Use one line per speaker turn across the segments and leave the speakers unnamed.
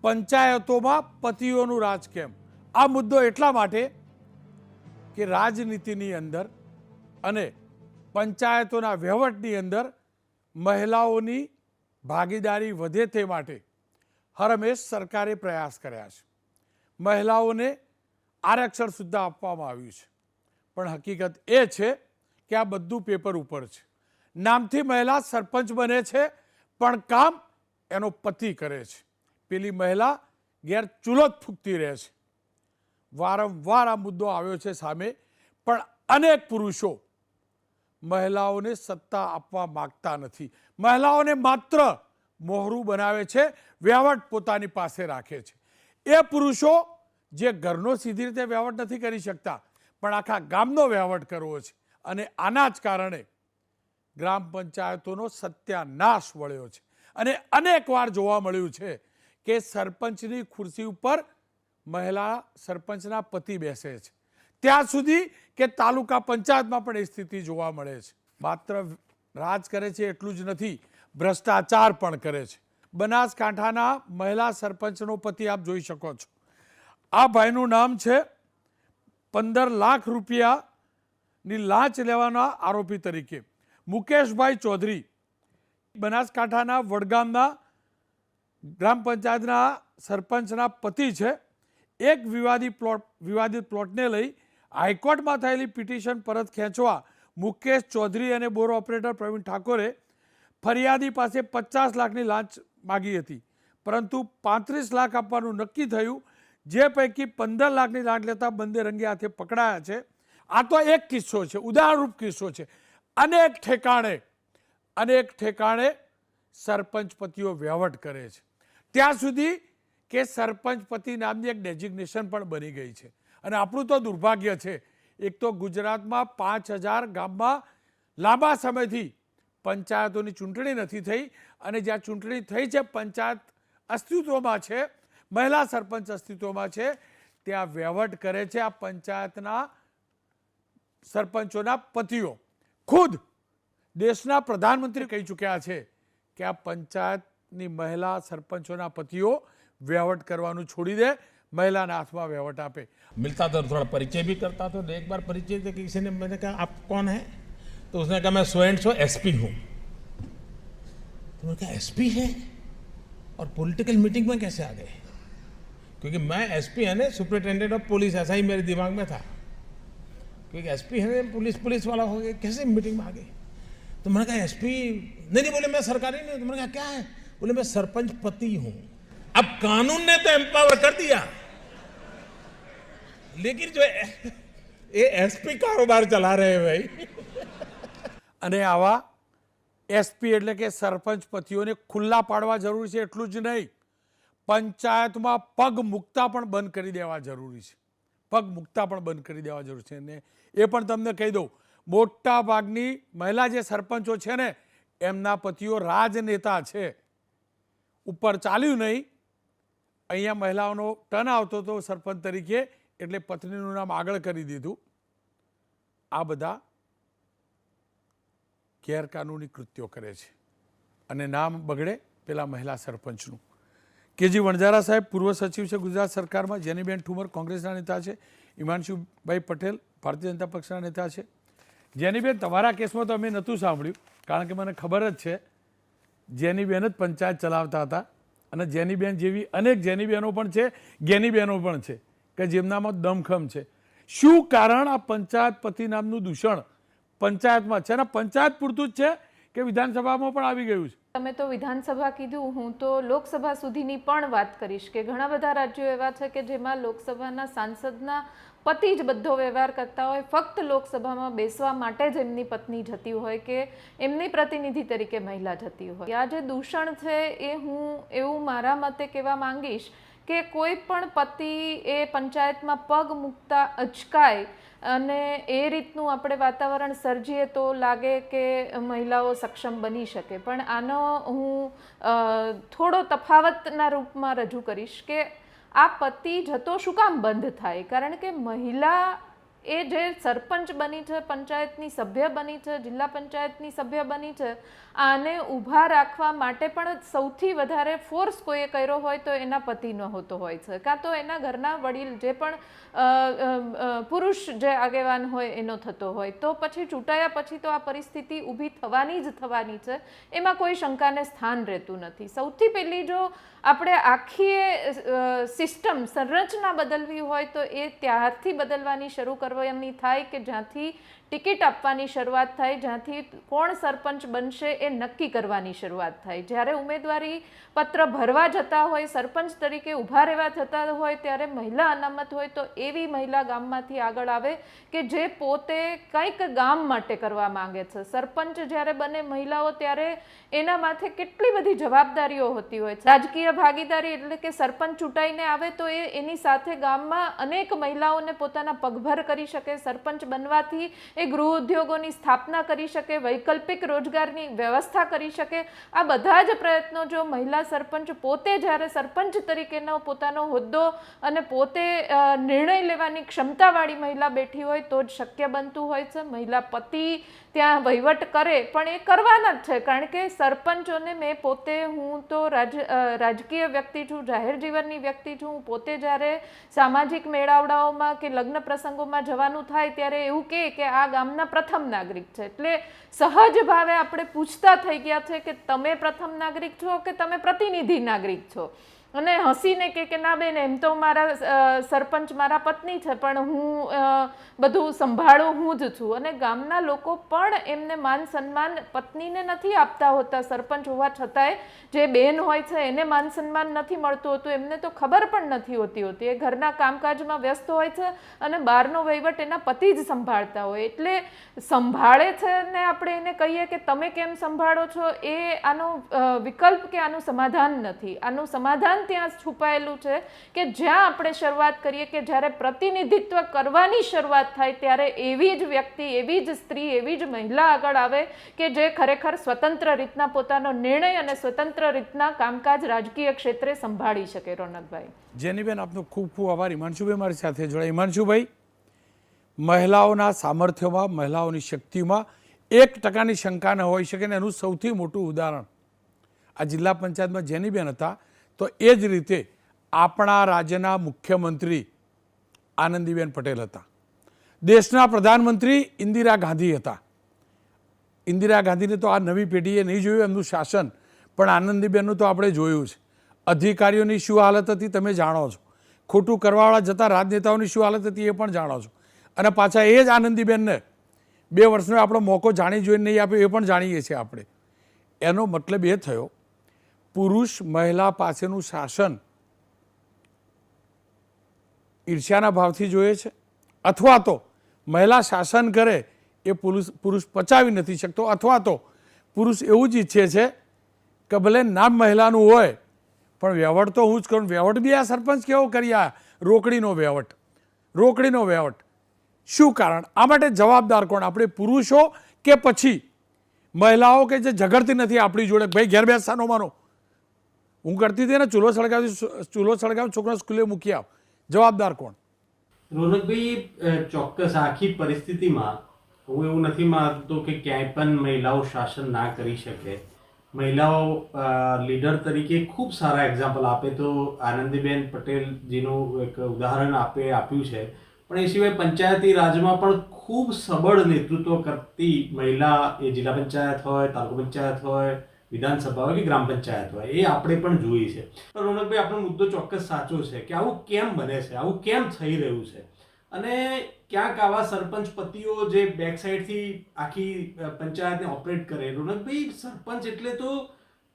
પંચાયતોમાં પતિઓનું રાજ કેમ? આ મુદ્દો એટલા માટે કે રાજનીતિની અંદર અને પંચાયતોના વહીવટની અંદર મહિલાઓની ભાગીદારી વધે તે માટે હરમેશ સરકારે પ્રયાસ કર્યા છે. મહિલાઓને આરક્ષણ સુદ્ધા આપવામાં આવ્યું છે, પણ હકીકત એ છે કે આ બધું પેપર ઉપર છે. નામથી મહિલા સરપંચ બને છે, પણ કામ એનો પતિ કરે છે. પેલી મહિલા ઘેર ચૂલો જ ફૂંકતી રહે છે. વારંવાર આ મુદ્દો આવ્યો છે સામે, પણ અનેક પુરુષો મહિલાઓને સત્તા આપવા માગતા નથી. મહિલાઓને માત્ર મોહરું બનાવે છે, વહીવટ પોતાની પાસે રાખે છે. એ પુરુષો જે ઘરનો સીધી રીતે વહીવટ નથી કરી શકતા, પણ આખા ગામનો વહીવટ કરવો છે. અને આના જ કારણે ગ્રામ પંચાયતોનો સત્યાનાશ વળ્યો છે. અને અનેક વાર જોવા મળ્યું છે કે સરપંચની ખુરશી ઉપર મહિલા સરપંચના પતિ બેસે છે, ત્યાં સુધી કે તાલુકા પંચાયતમાં પણ એ સ્થિતિ જોવા મળે છે. માત્ર રાજ કરે છે એટલું જ નથી, ભ્રષ્ટાચાર પણ કરે છે. બનાસકાંઠાના મહિલા સરપંચનો પતિ આપ જોઈ શકો છો. આ ભાઈનું નામ છે 15 લાખ રૂપિયાની લાંચ લેવાના આરોપી તરીકે મુકેશભાઈ ચૌધરી. બનાસકાંઠાના વડગામના ગ્રામ પંચાયતના સરપંચના પતિ છે. એક વિવાદિત પ્લોટને લઈ હાઈકોર્ટમાં થયેલી પિટિશન પરત ખેંચવા મુકેશ ચૌધરી અને બોર ઓપરેટર પ્રવીણ ઠાકોરે ફરિયાદી પાસે 50 લાખની લાંચ માગી હતી, પરંતુ 35 લાખ આપવાનું નક્કી થયું, જે પૈકી 15 લાખની લાંચ લેતા બંને રંગે હાથે પકડાયા છે. આ તો એક કિસ્સો છે, ઉદાહરણરૂપ કિસ્સો છે. અનેક ઠેકાણે સરપંચ પતિઓ વહીવટ કરે છે, ત્યાં સુધી કે સરપંચ પતિ નામની એક ડેઝિગ્નેશન પણ બની ગઈ છે. અને આપણું તો દુર્ભાગ્ય છે, એક તો ગુજરાતમાં 5000 ગામમાં લાંબા સમયથી પંચાયતોની ચૂંટણી નથી થઈ, અને જ્યાં ચૂંટણી થઈ છે, પંચાયત અસ્તિત્વમાં છે, મહિલા સરપંચ અસ્તિત્વમાં છે, ત્યાં વહીવટ કરે છે આ પંચાયતના સરપંચોના પતિઓ. ખુદ દેશના પ્રધાનમંત્રી કહી ચૂક્યા છે કે આ પંચાયતની મહિલા સરપંચોના પતિઓ વહીવટ કરવાનું છોડી દે, महिलाના હાથમાં वहीवट આપे.
मिलता था थोड़ा परिचय भी करता था. तो एक बार परिचय थे किसी ने, मैंने कहा आप कौन है? तो उसने कहा मैं सो एंड सो एसपी हूँ. तो मैंने कहा एसपी है और पॉलिटिकल मीटिंग में कैसे आ गए? क्योंकि मैं एसपी है ना, सुपरिटेंडेंट ऑफ पुलिस, ऐसा ही मेरे दिमाग में था. क्योंकि एसपी है पुलिस वाला हो गया, कैसे मीटिंग में आ गए? तो मैंने कहा एसपी नहीं बोले मैं सरकारी नहीं. तो मैंने कहा क्या है? बोले मैं सरपंच पति हूँ. अब कानून ने तो एम्पावर कर दिया, लेकिन जो ये एसपी कारोबार चला रहे हैं भाई.
અને આવા એસપી એટલે કે સરપંચ પતિઓને ખુલ્લા પાડવા જરૂરી છે. એટલું જ નહીં, પંચાયતમાં પગ મૂકતા પણ બંધ કરી દેવા જરૂરી છે. પગ મૂકતા પણ બંધ કરી દેવા જરૂરી છે. અને એ પણ તમને કહી દઉં, મોટા ભાગની મહિલા જે સરપંચો છે ને, એમના પતિઓ રાજનેતા છે. ઉપર ચાલ્યું નહીં, અહીંયા મહિલાઓનો ટર્ન આવતો હતો સરપંચ તરીકે, એટલે પત્નીનું નામ આગળ કરી દીધું. આ બધા ગેરકાનૂની કૃત્યો કરે છે અને નામ બગડે પેલા મહિલા સરપંચનું. કેજી વણજારા સાહેબ પૂર્વ સચિવ છે ગુજરાત સરકારમાં. જેનીબેન ઠુમર કોંગ્રેસના નેતા છે. હિમાંશુભાઈ પટેલ ભારતીય જનતા પક્ષના નેતા છે. જેનીબેન, તમારા કેસમાં તો અમે નહોતું સાંભળ્યું, કારણ કે મને ખબર જ છે જેનીબેન જ પંચાયત ચલાવતા હતા. અને જેનીબેન જેવી અનેક જેનીબેનો પણ છે, જ્ઞાનીબેનો પણ છે કે જેમનામાં દમખમ છે. શું કારણ આ પંચાયત પતિ નામનું દૂષણ પંચાયતમાં છે? અને પંચાયત પૂરતું જ છે કે વિધાનસભામાં પણ આવી ગયું છે?
તમે તો વિધાનસભા કીધું, હું તો લોકસભા સુધીની પણ વાત કરીશ કે ઘણા બધા રાજ્યો એવા છે કે જેમાં લોકસભાના સાંસદના પતિ જ બધો વ્યવહાર કરતા હોય, ફક્ત લોકસભામાં બેસવા માટે જ એમની પત્ની જતી હોય કે એમની પ્રતિનિધિ તરીકે મહિલા જતી હોય. આ જે દૂષણ છે એ હું એવું મારા મતે કહેવા માંગીશ કે કોઈ પણ પતિ એ પંચાયતમાં પગ મૂકતા અચકાય અને એ રીતનું આપણે વાતાવરણ સર્જીએ તો લાગે કે મહિલાઓ સક્ષમ બની શકે. પણ આનો હું થોડો તફાવતના રૂપમાં રજૂ કરીશ કે આ પતિ જતો શું કામ બંધ થાય? કારણ કે મહિલા એ જે સરપંચ બની છે, પંચાયતની સભ્ય બની છે, જિલ્લા પંચાયતની સભ્ય બની છે, આને ઊભા રાખવા માટે પણ સૌથી વધારે ફોર્સ કોઈએ કર્યો હોય તો એના પતિનો હોતો હોય છે, કાં તો એના ઘરના વડીલ જે પણ પુરુષ જે આગેવાન હોય એનો થતો હોય. તો પછી ચૂંટાયા પછી તો આ પરિસ્થિતિ ઊભી થવાની જ થવાની છે, એમાં કોઈ શંકાને સ્થાન રહેતું નથી. સૌથી પહેલી જો આપણે આખી સિસ્ટમ સંરચના બદલવી હોય તો એ ત્યારથી બદલવાની શરૂ કરવાની થાય કે જ્યાંથી ટિકિટ આપવાની શરૂઆત થાય, જ્યાંથી કોણ સરપંચ બનશે એ નક્કી કરવાની શરૂઆત થાય. જ્યારે ઉમેદવારી પત્ર ભરવા જતા હોય, સરપંચ તરીકે ઊભા રહેવા જતા હોય, ત્યારે મહિલા અનામત હોય તો એવી મહિલા ગામમાંથી આગળ આવે કે જે પોતે કંઈક ગામ માટે કરવા માંગે છે. સરપંચ જ્યારે બને મહિલાઓ ત્યારે એના માથે કેટલી બધી જવાબદારીઓ હોતી હોય છે. રાજકીય ભાગીદારી એટલે કે સરપંચ ચૂંટાઈને આવે તો એની સાથે ગામમાં અનેક મહિલાઓને પોતાના પગભર કરી શકે, સરપંચ બનવાથી એ ગૃહ ઉદ્યોગોની સ્થાપના કરી શકે, વૈકલ્પિક રોજગારની વ્યવસ્થા કરી શકે. આ બધા જ પ્રયત્નો જો મહિલા સરપંચ પોતે જ્યારે સરપંચ તરીકેનો પોતાનો હોદ્દો અને પોતે નિર્ણય લેવાની ક્ષમતાવાળી મહિલા બેઠી હોય તો જ શક્ય બનતું હોય છે. મહિલા પતિ ત્યાં વહીવટ કરે પણ એ કરવાના જ છે, કારણ કે સરપંચોને હું તો રાજકીય વ્યક્તિ છું, જાહેર જીવનની વ્યક્તિ છું. હું પોતે જ્યારે સામાજિક મેળાવડાઓમાં કે લગ્ન પ્રસંગોમાં જવાનું થાય ત્યારે એવું કે આ ગામના પ્રથમ નાગરિક છે, એટલે સહજ ભાવે આપણે પૂછતા થઈ ગયા છે કે તમે પ્રથમ નાગરિક છો કે તમે પ્રતિનિધિ નાગરિક છો, અને હસીને કે ના બેન એમ તો મારા સરપંચ મારા પત્ની છે પણ હું બધું સંભાળું હું જ છું. અને ગામના લોકો પણ એમને માન સન્માન પત્નીને નથી આપતા હોતા, સરપંચ હોવા છતાંય જે બેન હોય છે એને માન સન્માન નથી મળતું હોતું, એમને તો ખબર પણ નથી હોતી. એ ઘરના કામકાજમાં વ્યસ્ત હોય છે અને બહારનો વહીવટ એના પતિ જ સંભાળતા હોય, એટલે સંભાળે છે ને આપણે એને કહીએ કે તમે કેમ સંભાળો છો, એ આનો વિકલ્પ કે આનું સમાધાન નથી. આનું સમાધાન ત્યાં છુપાયેલું છે કે જ્યાં આપણે શરૂઆત કરીએ કે જ્યારે પ્રતિનિધિત્વ કરવાની શરૂઆત થાય ત્યારે એવી જ વ્યક્તિ, એવી જ સ્ત્રી, એવી જ મહિલા આગળ આવે કે જે ખરેખર સ્વતંત્ર રીતના પોતાનો નિર્ણય અને સ્વતંત્ર રીતના કામકાજ રાજકીય ક્ષેત્રે સંભાળી શકે. રોનકભાઈ.
જેનીબેન, આપનો ખૂબ ખૂબ આભાર. હિમાંશુભાઈ મારી સાથે જોડાય. હિમાંશુભાઈ, મહિલાઓના સામર્થ્યમાં, મહિલાઓની શક્તિમાં 1% શંકા ન હોઈ શકે ને એનું સૌથી મોટું ઉદાહરણ આ જિલ્લા પંચાયતમાં જેનીબેન હતા. તો એ જ રીતે આપણા રાજ્યના મુખ્યમંત્રી આનંદીબેન પટેલ હતા, દેશના પ્રધાનમંત્રી ઇન્દિરા ગાંધી હતા. ઇન્દિરા ગાંધીને તો આ નવી પેઢીએ નહીં જોયું એમનું શાસન, પણ આનંદીબેનનું તો આપણે જોયું છે. અધિકારીઓની શું હાલત હતી તમે જાણો છો, ખોટું કરવાવાળા જતા રાજનેતાઓની શું હાલત હતી એ પણ જાણો છો, અને પાછા એ જ આનંદીબેનને 2 વર્ષનો આપણો મોકો જાણી જોઈને નહીં આપ્યો એ પણ જાણીએ છીએ આપણે. એનો મતલબ એ થયો પુરુષ મહિલા પાસેનું શાસન ઈર્ષ્યાના ભાવથી જોઈએ છે, અથવા તો મહિલા શાસન કરે એ પુરુષ પચાવી નથી શકતો, અથવા તો પુરુષ એવું જ ઈચ્છે છે કે ભલે નામ મહિલાનું હોય પણ વહીવટ તો હું જ કરું. વહીવટ બી આ સરપંચ કેવો કરી, આ રોકડીનો વહીવટ. શું કારણ? આ માટે જવાબદાર કોણ? આપણે પુરુષો કે પછી મહિલાઓ કે જે ઝઘડતી નથી આપણી જોડે, ભાઈ ઘેર બેસવાનો માનો, હું કરતી હતી ને ચૂલો સળગાવી છોકરા સ્કૂલે મૂકી આવ, જવાબદાર કોણ?
રોનકભાઈ, ચોક્કસ આખી પરિસ્થિતિમાં હું એવું નથી માનતો કે ક્યાંય પણ મહિલાઓ શાસન ના કરી શકે. મહિલાઓ લીડર તરીકે ખૂબ સારા એક્ઝામ્પલ આપે તો આનંદીબેન પટેલજીનું એક ઉદાહરણ આપ્યું છે, પણ એ સિવાય પંચાયતી રાજમાં પણ ખૂબ સબળ નેતૃત્વ કરતી મહિલા, એ જિલ્લા પંચાયત હોય, તાલુકા પંચાયત હોય, વિધાનસભા હોય કે ગ્રામ પંચાયત હોય, એ આપણે પણ જોઈ છે. પણ રોનકભાઈ, આપણો મુદ્દો ચોક્કસ સાચો છે કે આવું કેમ બને છે, આવું કેમ થઈ રહ્યું છે, અને ક્યાંક આવા સરપંચ પતિઓ જે બેક સાઈડથી આખી પંચાયતને ઓપરેટ કરે. રોનકભાઈ, સરપંચ એટલે તો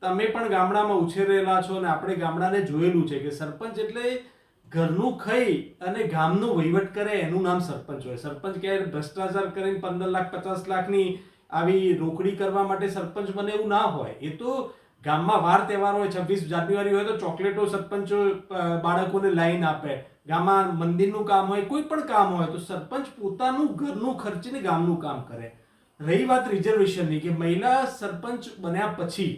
તમે પણ ગામડામાં ઉછેરેલા છો અને આપણે ગામડાને જોયેલું છે કે સરપંચ એટલે ઘરનું ખાઈ અને ગામનો વહીવટ કરે એનું નામ સરપંચ હોય. સરપંચ ક્યાંય ભ્રષ્ટાચાર કરીને 15 લાખ 50 લાખની આવી રોકડી કરવા માટે સરપંચ બને એવું ના હોય. એ તો ગામમાં વાર તહેવાર હોય, 26 જાન્યુઆરી હોય તો ચોકલેટો સરપંચ બાળકોને લાઈન આપે, ગામમાં મંદિરનું કામ હોય, કોઈ પણ કામ હોય તો સરપંચ પોતાનું ઘરનું ખર્ચીને ગામનું કામ કરે. રહી વાત રિઝર્વેશનની કે મહિલા સરપંચ બન્યા પછી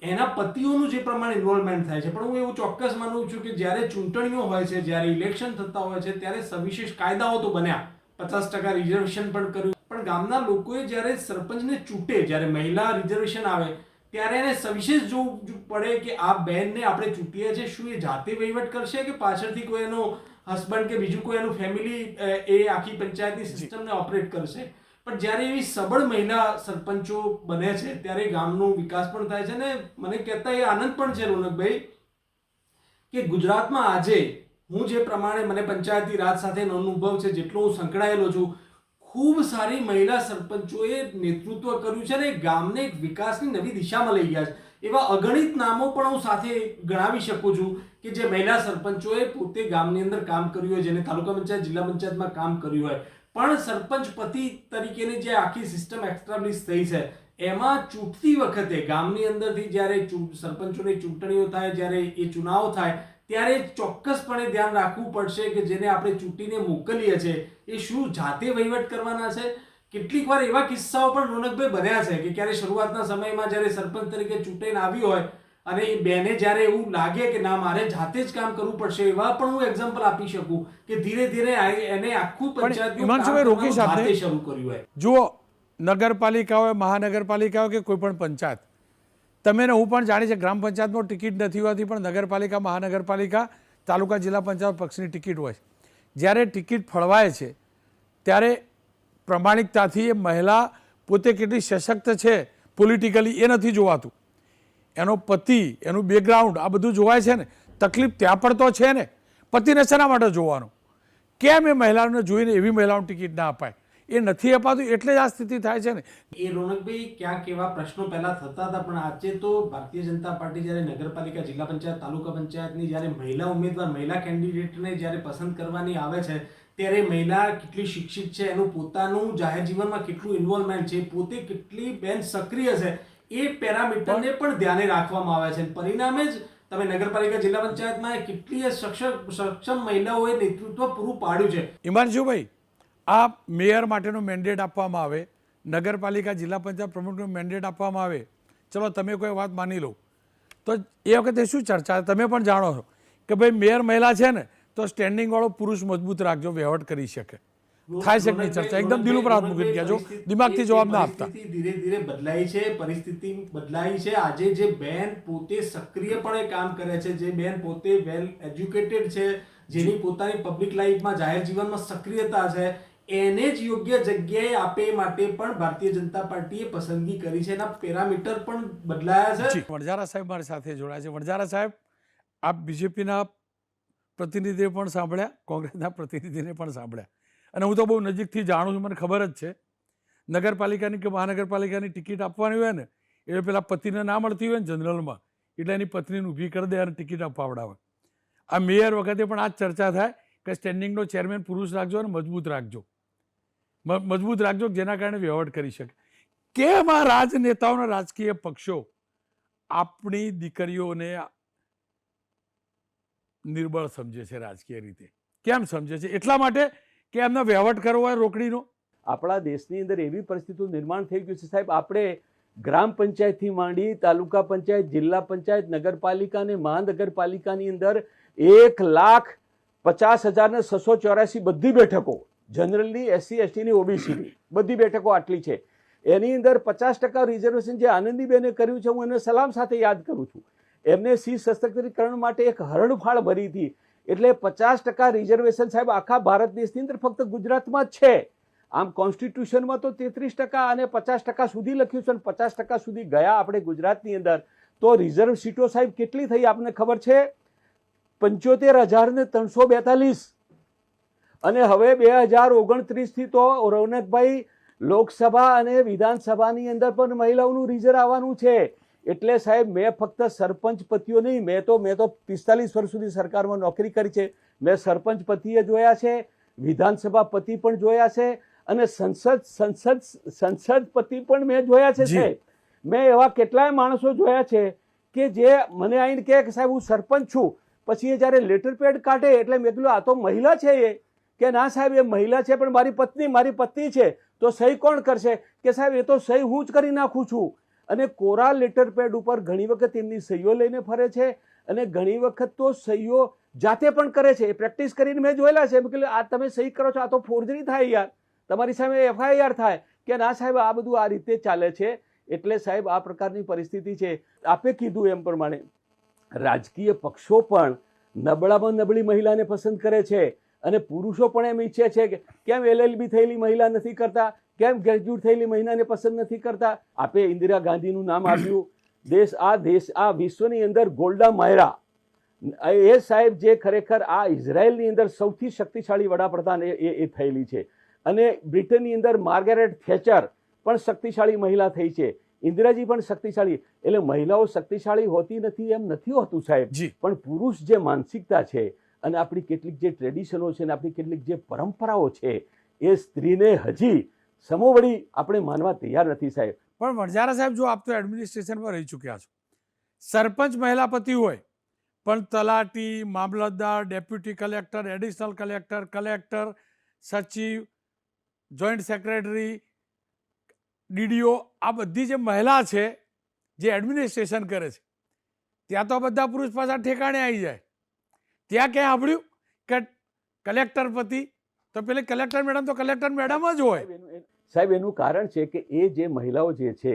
એના પતિઓનું જે પ્રમાણે ઇન્વોલ્વમેન્ટ થાય છે, પણ હું એવું ચોક્કસ માનું છું કે જ્યારે ચૂંટણીઓ હોય છે, જ્યારે ઇલેક્શન થતા હોય છે ત્યારે સવિશેષ કાયદાઓ તો બન્યા, 50% રિઝર્વેશન પણ કર્યું. પણ ગામના લોકોએ જ્યારે સરપંચને ચૂંટે, જ્યારે મહિલા રિઝર્વેશન આવે ત્યારે એને સવિશેષ જોવું પડે કે આ બેનને આપણે ચૂંટીએ છીએ, શું એ જાતે વહીવટ કરશે કે પાછળથી કોઈ એનો હસબન્ડ કે બીજું કોઈ એનું ફેમિલી એ આખી પંચાયતની સિસ્ટમને ઓપરેટ કરશે. પણ જ્યારે એવી સબળ મહિલા સરપંચો બને છે ત્યારે ગામનો વિકાસ પણ થાય છે. ને મને કહેતા એ આનંદ પણ છે રોનકભાઈ કે ગુજરાતમાં આજે હું જે પ્રમાણે મને પંચાયતી રાજ સાથેનો અનુભવ છે, જેટલો હું સંકળાયેલો છું, ખૂબ સારી મહિલા સરપંચોએ નેતૃત્વ કર્યું છે અને ગામને એક વિકાસની નવી દિશામાં લઈ ગયા છે. એવા અગણિત નામો પણ હું સાથે ગણાવી શકું છું કે જે મહિલા સરપંચોએ પોતે ગામની અંદર કામ કર્યું હોય, જેને તાલુકા પંચાયત જિલ્લા પંચાયતમાં કામ કર્યું હોય, પણ સરપંચ પતિ તરીકેની જે આખી સિસ્ટમ એસ્ટાબ્લિશ થઈ છે એમાં ચૂંટતી વખતે ગામની અંદરથી જ્યારે સરપંચોની ચૂંટણીઓ થાય, જ્યારે એ ચુનાવ થાય ત્યારે ચોક્કસપણે ધ્યાન રાખવું પડશે કે જેને આપણે ચૂંટીને મોકલીએ છીએ એ શું જાતે વહીવટ કરવાના છે. કેટલીક વાર એવા કિસ્સાઓ પણ રોનકભાઈ બન્યા છે કે ક્યારે શરૂઆતના સમયમાં જ્યારે સરપંચ તરીકે ચૂંટાઈને આવ્યો હોય અને એ બેને જ્યારે એવું લાગે કે ના મારે જાતે જ કામ કરવું પડશે, એવા પણ હું એક્ઝામ્પલ આપી શકું કે ધીરે ધીરે એને આખું પંચાયતનું કામ જાતે શરૂ કર્યું હોય.
જુઓ, નગરપાલિકા હોય, મહાનગરપાલિકા હોય કે કોઈ પણ પંચાયત, તમે ને હું પણ જાણી છે ગ્રામ પંચાયતમાં ટિકિટ નથી હોતી, પણ નગરપાલિકા, મહાનગરપાલિકા, તાલુકા જિલ્લા પંચાયત પક્ષની ટિકિટ હોય. જ્યારે ટિકિટ ફળવાય છે ત્યારે પ્રમાણિકતાથી એ મહિલા પોતે કેટલી સશક્ત છે પોલિટિકલી એ નથી જોવાતું, એનો પતિ, એનું બેકગ્રાઉન્ડ આ બધું જોવાય છે ને. તકલીફ ત્યાં પણ તો છે ને, પતિને શેના માટે જોવાનું? કેમ એ મહિલાઓને જોઈને એવી મહિલાઓને ટિકિટ ના અપાય? એ નથી અપાતું એટલે જ આ સ્થિતિ થાય છે ને.
એ રોનકભાઈ ક્યાંક એવા પ્રશ્નો પહેલા થતા હતા, પણ આજે તો ભારતીય જનતા પાર્ટી જ્યારે નગરપાલિકા, જિલ્લા પંચાયત, તાલુકા પંચાયતની જ્યારે મહિલા ઉમેદવાર, મહિલા કેન્ડિડેટને જ્યારે પસંદ કરવાની આવે છે ત્યારે મહિલા કેટલી શિક્ષિત છે, એનું પોતાનું જાહેર જીવનમાં કેટલું ઇન્વોલ્વમેન્ટ છે, પોતે કેટલી બેન સક્રિય છે, એ પેરામીટરને પણ ધ્યાને રાખવામાં આવે છે. પરિણામે જ તમે નગરપાલિકા, જિલ્લા પંચાયતમાં કેટલી સક્ષમ મહિલાઓએ નેતૃત્વ પૂરું પાડ્યું છે.
હિમાંશુભાઈ, આ મેયર માટેનો મેન્ડેટ આપવામાં આવે, નગરપાલિકા, જિલ્લા પંચાયત પ્રમુખનો મેન્ડેટ આપવામાં આવે, ચલો તમે કોઈ વાત માની લો, તો એ વખતે શું ચર્ચા? તમે પણ જાણો છો કે ભાઈ મેયર મહિલા છે ને તો સ્ટેન્ડિંગ વાળો પુરુષ મજબૂત રાખજો, વહીવટ કરી શકે. થાય છે કે ચર્ચા એકદમ દિલ ઉપર હાથ મૂકી ગયા, જો દિમાગથી જવાબ ના આપતા.
ધીરે ધીરે બદલાઈ છે, પરિસ્થિતિ બદલાઈ છે. આજે જે બેન પોતે સક્રિયપણે કામ કરે છે, જે બેન પોતે વેલ એજ્યુકેટેડ છે, જેની પોતાની પબ્લિક લાઈફમાં, જાહેર જીવનમાં સક્રિયતા છે, એને જ યોગ્ય જગ્યાએ આપે માટે પણ ભારતીય જનતા પાર્ટીએ પસંદગી કરી છે. એના પેરામીટર પણ બદલાયા છે.
વણજારા સાહેબ મારી સાથે જોડાયા છે. વણજારા સાહેબ, આપ બીજેપીના પ્રતિનિધિને પણ સાંભળ્યા, કોંગ્રેસના પ્રતિનિધિને પણ સાંભળ્યા, અને હું તો બહુ નજીકથી જાણું છું, મને ખબર જ છે નગરપાલિકાની કે મહાનગરપાલિકાની ટિકિટ આપવાની હોય ને એ પેલા પતિને ના મળતી હોય ને જનરલમાં, એટલે એની પત્નીને ઊભી કરી દે અને ટિકિટ અપાવડાવે. આ મેયર વખતે પણ આ જ ચર્ચા થાય કે સ્ટેન્ડિંગનો ચેરમેન પુરુષ રાખજો અને મજબૂત રાખજો, મજબૂત રાખજો, જેના કારણે વહીવટ કરી શકે. કેમ આ રાજનેતાઓના રાજકીય પક્ષો આપણી દીકરીઓને નિર્બળ સમજે છે રાજકીય રીતે? કેમ સમજે છે? એટલા માટે કે એમને વહીવટ કરવો હોય રોકડીનો.
આપણા દેશની અંદર એવી પરિસ્થિતિનું નિર્માણ થઈ ગયું છે સાહેબ, આપણે ગ્રામ પંચાયતથી માંડી તાલુકા પંચાયત, જિલ્લા પંચાયત, નગરપાલિકા અને મહાનગરપાલિકાની અંદર 1,50,684 બધી બેઠકો, જનરલની, SC ST ની, OBCની બધી બેઠકો આટલી છે. એની અંદર 50% રિઝર્વેશન જે આનંદીબેને કર્યું છે, હું એને સલામ સાથે યાદ કરું છું. એમને સ્ત્રી સશક્તિકરણ માટે એક હરણફાળ ભરી હતી, એટલે 50% રિઝર્વેશન સાહેબ આખા ભારત દેશની અંદર ફક્ત ગુજરાતમાં જ છે. આમ કોન્સ્ટિટ્યુશનમાં તો 33% અને 50% સુધી લખ્યું છે, અને 50% સુધી ગયા આપણે ગુજરાતની અંદર. તો રિઝર્વ સીટો સાહેબ કેટલી થઈ આપને ખબર છે? 75,342. અને હવે 2029 થી તો રૌનકભાઈ લોકસભા અને વિધાનસભાની અંદર પણ મહિલાઓનું રિઝર્વ આવવાનું છે. એટલે સાહેબ મેં ફક્ત સરપંચ પતિઓ નહીં, મેં તો 45 વર્ષ સુધી સરકારમાં નોકરી કરી છે, મેં સરપંચ પતિએ જોયા છે, વિધાનસભા પતિ પણ જોયા છે, અને સંસદ પતિ પણ મેં જોયા છે સાહેબ. મેં એવા કેટલાય માણસો જોયા છે કે જે મને આવીને કહે કે સાહેબ હું સરપંચ છું, પછી એ જ્યારે લેટર પેડ કાઢે એટલે મેં કીધું આ તો મહિલા છે એ, કે ના સાહેબ એ મહિલા છે પણ મારી પત્ની છે, તો સહી કોણ કરશે? કે સાહેબ એ તો સહી હું જ કરી નાખું છું. અને કોરા લેટર પેડ ઉપર ઘણી વખત એમની સહીઓ લઈને ફરે છે અને ઘણી વખત તો સહીઓ જાતે પણ કરે છે. એ પ્રેક્ટિસ કરીને મેં જોયેલા છે કે આ તમે સહી કરો છો, આ તો ફોર્જરી થાય યાર, તમારી સામે FIR થાય કે ના સાહેબ આ બધું આ રીતે ચાલે છે. એટલે સાહેબ આ પ્રકારની પરિસ્થિતિ છે. આપે કીધું એમ પ્રમાણે રાજકીય પક્ષો પણ નબળામાં નબળી મહિલાને પસંદ કરે છે અને પુરુષો પણ એમ ઈચ્છે છે કે કેમ LLB થયેલી મહિલા નથી કરતા, કેમ ગ્રેજ્યુએટ થયેલી મહિલાને પસંદ નથી કરતા. આપે ઇન્દિરા ગાંધીનું નામ આપ્યું. આ વિશ્વની અંદર ગોલ્ડા માયરા એ સાહેબ જે ખરેખર આ ઇઝરાયલની અંદર સૌથી શક્તિશાળી વડાપ્રધાન એ થયેલી છે. અને બ્રિટનની અંદર માર્ગારેટ થેચર પણ શક્તિશાળી મહિલા થઈ છે. ઇન્દિરાજી પણ શક્તિશાળી. એટલે મહિલાઓ શક્તિશાળી હોતી નથી એમ નથી હોતું સાહેબ, પણ પુરુષ જે માનસિકતા છે અને આપણી કેટલીક જે ટ્રેડિશનો છે અને આપણી કેટલીક જે પરંપરાઓ છે એ સ્ત્રીને હજી સમોવડી આપણે માનવા તૈયાર નથી સાહેબ.
પણ વણજારા સાહેબ, જો આપ તો એડમિનિસ્ટ્રેશનમાં રહી ચૂક્યા છો, સરપંચ મહિલા પતિ હોય પણ તલાટી, મામલતદાર, deputy collector, additional collector, collector, સચિવ, જોઈન્ટ સેક્રેટરી, DDO, આ બધી જે મહિલા છે જે એડમિનિસ્ટ્રેશન કરે છે, ત્યાં તો બધા પુરુષ પાછા ઠેકાણે આવી જાય. ત્યાં ક્યાં સાંભળ્યું કે કલેક્ટર પતિ, તો પેલી કલેક્ટર મેડમ તો કલેક્ટર મેડમ જ હોય.
સાહેબ એનું કારણ છે કે એ જે મહિલાઓ જે છે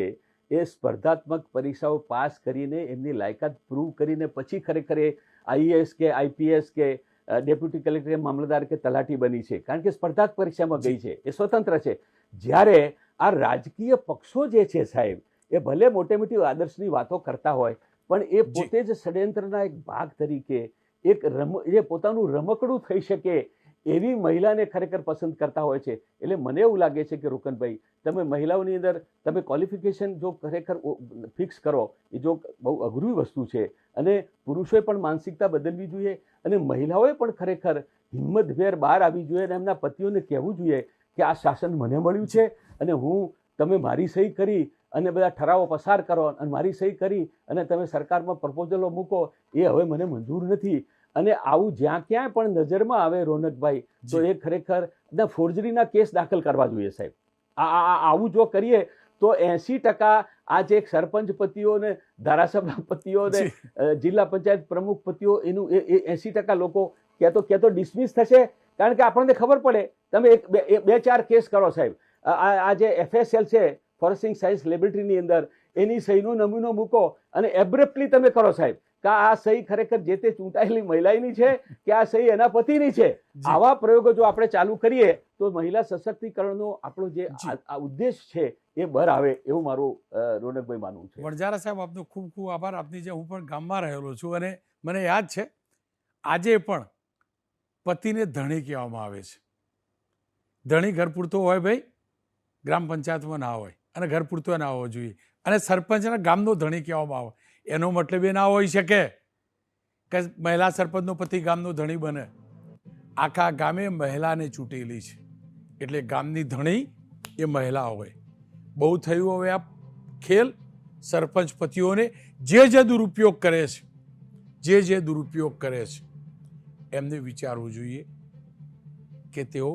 એ સ્પર્ધાત્મક પરીક્ષાઓ પાસ કરીને એમની લાયકાત પ્રૂવ કરીને પછી ખરેખર એ IAS કે IPS કે ડેપ્યુટી કલેક્ટર, મામલતદાર કે તલાટી બની છે, કારણ કે સ્પર્ધાત્મક પરીક્ષામાં ગઈ છે, એ સ્વતંત્ર છે. જ્યારે આ રાજકીય પક્ષો જે છે સાહેબ એ ભલે મોટી મોટી આદર્શની વાતો કરતા હોય પણ એ પોતે જ ષડયંત્રના એક ભાગ તરીકે જે પોતાનું રમકડું થઈ શકે એવી મહિલાને ખરેખર પસંદ કરતા હોય છે. એટલે મને એવું લાગે છે કે રોકનભાઈ, તમે મહિલાઓની અંદર તમે ક્વોલિફિકેશન જો ખરેખર ફિક્સ કરો એ જો બહુ અઘરી વસ્તુ છે. અને પુરુષોએ પણ માનસિકતા બદલવી જોઈએ અને મહિલાઓએ પણ ખરેખર હિંમતભેર બહાર આવી જોઈએ અને એમના પતિઓને કહેવું જોઈએ કે આ શાસન મને મળ્યું છે અને તમે મારી સહી કરી અને બધા ઠરાવો પસાર કરો અને મારી સહી કરી અને તમે સરકારમાં પ્રપોઝલો મૂકો એ હવે મને મંજૂર નથી. અને આવું જ્યાં ક્યાંય પણ નજરમાં આવે રોનકભાઈ, તો એ ખરેખર ફોર્જરીના કેસ દાખલ કરવા જોઈએ સાહેબ. આવું જો કરીએ તો 80% આ જે સરપંચ પતિઓ ને ધારાસભ્ય પતિઓ ને જિલ્લા પંચાયત પ્રમુખ પતિઓ એનું 80% લોકો ક્યાં તો ડિસમિસ થશે. કારણ કે આપણને ખબર પડે, તમે બે ચાર કેસ કરો સાહેબ. આ જે FSL છે, ફોરેન્સિક સાયન્સ લેબોરેટરીની અંદર એની સહીનો નમૂનો મૂકો અને એબ્રપ્ટલી તમે કરો સાહેબ કે આ સહી ખરેખર જે તે ચૂંટાયેલી મહિલાની છે કે આ સહી એના પતિની છે. આવા પ્રયોગો જો આપણે ચાલુ કરીએ તો મહિલા સશક્તિકરણનો આપણો જે આ ઉદ્દેશ છે એ બહાર આવે એવું મારું રોનકભાઈ માનવું છે.
વણજારા સાહેબ, આપનો ખૂબ ખૂબ આભાર. આપની જે હું પણ ગામમાં રહેલો છું અને મને યાદ છે આજે પણ પતિને ધણી કહેવામાં આવે છે. ધણી ઘર પૂરતો હોય ભાઈ, ગ્રામ પંચાયતમાં ના હોય અને ઘર પૂરતો ના હોવો જોઈએ. અને સરપંચના ગામનો ધણી કહેવામાં આવે, એનો મતલબ એ ના હોઈ શકે કે મહિલા સરપંચનો પતિ ગામનો ધણી બને. આખા ગામે મહિલાને ચૂંટેલી છે એટલે ગામની ધણી એ મહિલા હોય. બહુ થયું હવે આ ખેલ. સરપંચ પતિઓને જે દુરુપયોગ કરે છે, જે દુરુપયોગ કરે છે, એમને વિચારવું જોઈએ કે તેઓ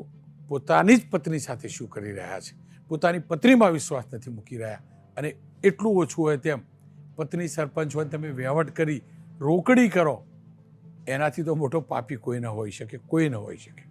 પોતાની જ પત્ની સાથે શું કરી રહ્યા છે. પોતાની પત્નીમાં વિશ્વાસ નથી મૂકી રહ્યા અને એટલું ઓછું હોય તેમ પત્ની સરપંચ હોય તમે વહીવટ કરી રોકડી કરો, એનાથી તો મોટો પાપી કોઈ ન હોઈ શકે, કોઈ ન હોઈ શકે.